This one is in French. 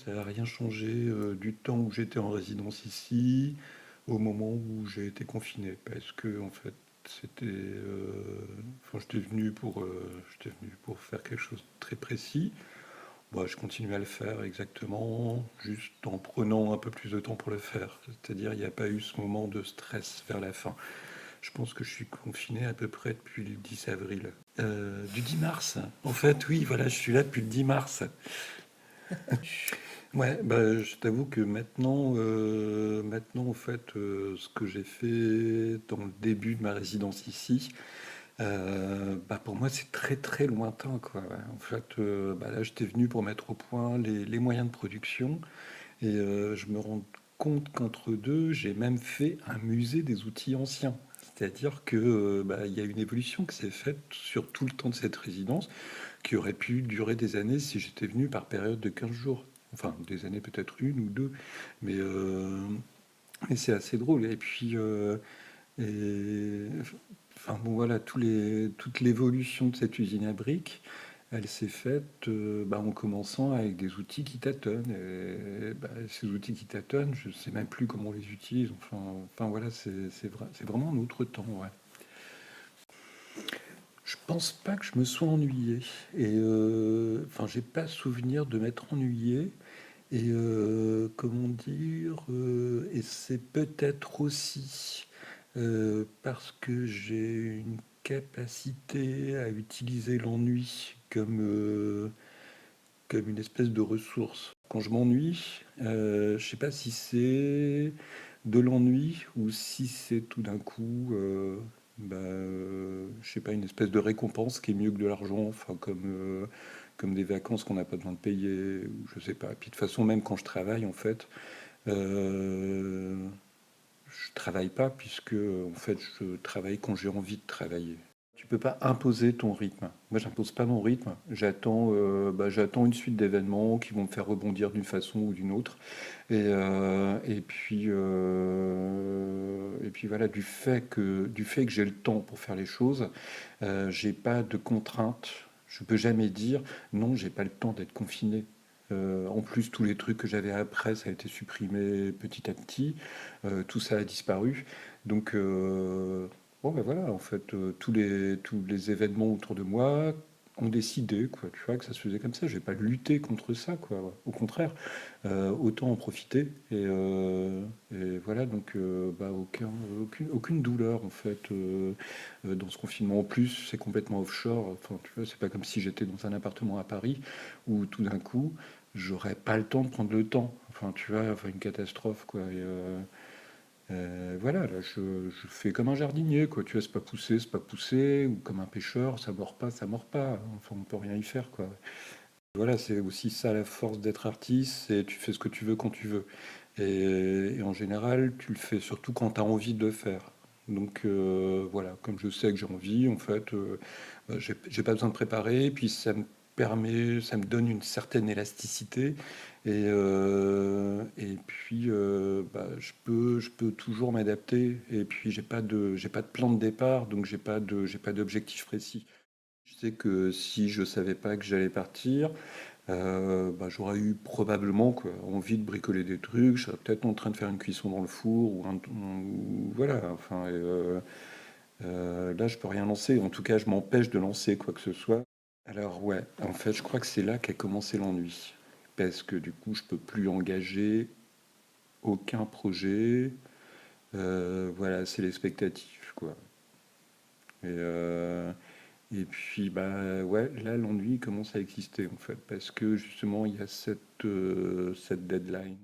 Ça n'a rien changé du temps où j'étais en résidence ici au moment où j'ai été confiné. Parce que, en fait, enfin, j'étais venu pour faire quelque chose de très précis. Moi, je continue à le faire exactement, juste en prenant un peu plus de temps pour le faire. C'est-à-dire, il n'y a pas eu ce moment de stress vers la fin. Je pense que je suis confiné à peu près depuis le 10 avril. Du 10 mars. En fait, oui, voilà, je suis là depuis le 10 mars. Ouais, bah, je t'avoue que maintenant, en fait, ce que j'ai fait dans le début de ma résidence ici, bah, pour moi, c'est très très lointain, quoi. Ouais. En fait, bah, là, j'étais venu pour mettre au point les moyens de production et je me rends compte qu'entre deux, j'ai même fait un musée des outils anciens. C'est-à-dire que bah, il y a une évolution qui s'est faite sur tout le temps de cette résidence qui aurait pu durer des années si j'étais venu par période de 15 jours. Enfin, des années peut-être une ou deux, mais, euh, mais c'est assez drôle. Et puis, et, enfin bon voilà, toute l'évolution de cette usine à briques, elle s'est faite bah, en commençant avec des outils qui tâtonnent. Et, bah, ces outils qui tâtonnent, je ne sais même plus comment on les utilise. Enfin voilà, c'est vraiment un autre temps. Ouais. Je pense pas que je me sois ennuyé. Et enfin, j'ai pas souvenir de m'être ennuyé. Et comment dire, et c'est peut-être aussi parce que j'ai une capacité à utiliser l'ennui comme une espèce de ressource. Quand je m'ennuie, je sais pas si c'est de l'ennui ou si c'est tout d'un coup, bah, je sais pas, une espèce de récompense qui est mieux que de l'argent, enfin comme des vacances qu'on n'a pas besoin de payer, ou je sais pas. Puis de toute façon, même quand je travaille, en fait, euh, je travaille pas puisque en fait je travaille quand j'ai envie de travailler. Tu peux pas imposer ton rythme. Moi, j'impose pas mon rythme. J'attends une suite d'événements qui vont me faire rebondir d'une façon ou d'une autre. Et puis voilà, du fait que j'ai le temps pour faire les choses, j'ai pas de contraintes. Je peux jamais dire non, j'ai pas le temps d'être confiné. En plus, tous les trucs que j'avais après, ça a été supprimé petit à petit. Tout ça a disparu. Donc, bon, ben voilà, en fait, tous les événements autour de moi ont décidé, quoi, tu vois, que ça se faisait comme ça. J'ai pas lutté contre ça, quoi. Au contraire, autant en profiter. Et voilà, donc, bah, aucune douleur, en fait, dans ce confinement. En plus, c'est complètement offshore. Enfin, tu vois, c'est pas comme si j'étais dans un appartement à Paris où tout d'un coup, j'aurais pas le temps de prendre le temps. Enfin, tu vois, enfin, une catastrophe, quoi. Voilà, là, je fais comme un jardinier, quoi. Tu vois, c'est pas poussé, ou comme un pêcheur, ça mord pas. Enfin, on peut rien y faire, quoi. Voilà, c'est aussi ça la force d'être artiste, c'est tu fais ce que tu veux quand tu veux. Et en général, tu le fais surtout quand tu as envie de le faire. Donc voilà, comme je sais que j'ai envie, en fait, bah, j'ai pas besoin de préparer, puis ça me donne une certaine élasticité, et puis bah, je peux toujours m'adapter. Et puis j'ai pas de plan de départ, donc j'ai pas d'objectif précis. Je sais que si je savais pas que j'allais partir, bah, j'aurais eu probablement quoi, envie de bricoler des trucs. Je serais peut-être en train de faire une cuisson dans le four voilà. Enfin, là, je peux rien lancer. En tout cas, je m'empêche de lancer quoi que ce soit. Alors ouais, en fait, je crois que c'est là qu'a commencé l'ennui, parce que du coup, je peux plus engager aucun projet. Voilà, c'est l'expectative quoi. Et, et puis bah ouais, là l'ennui commence à exister en fait, parce que justement il y a cette deadline.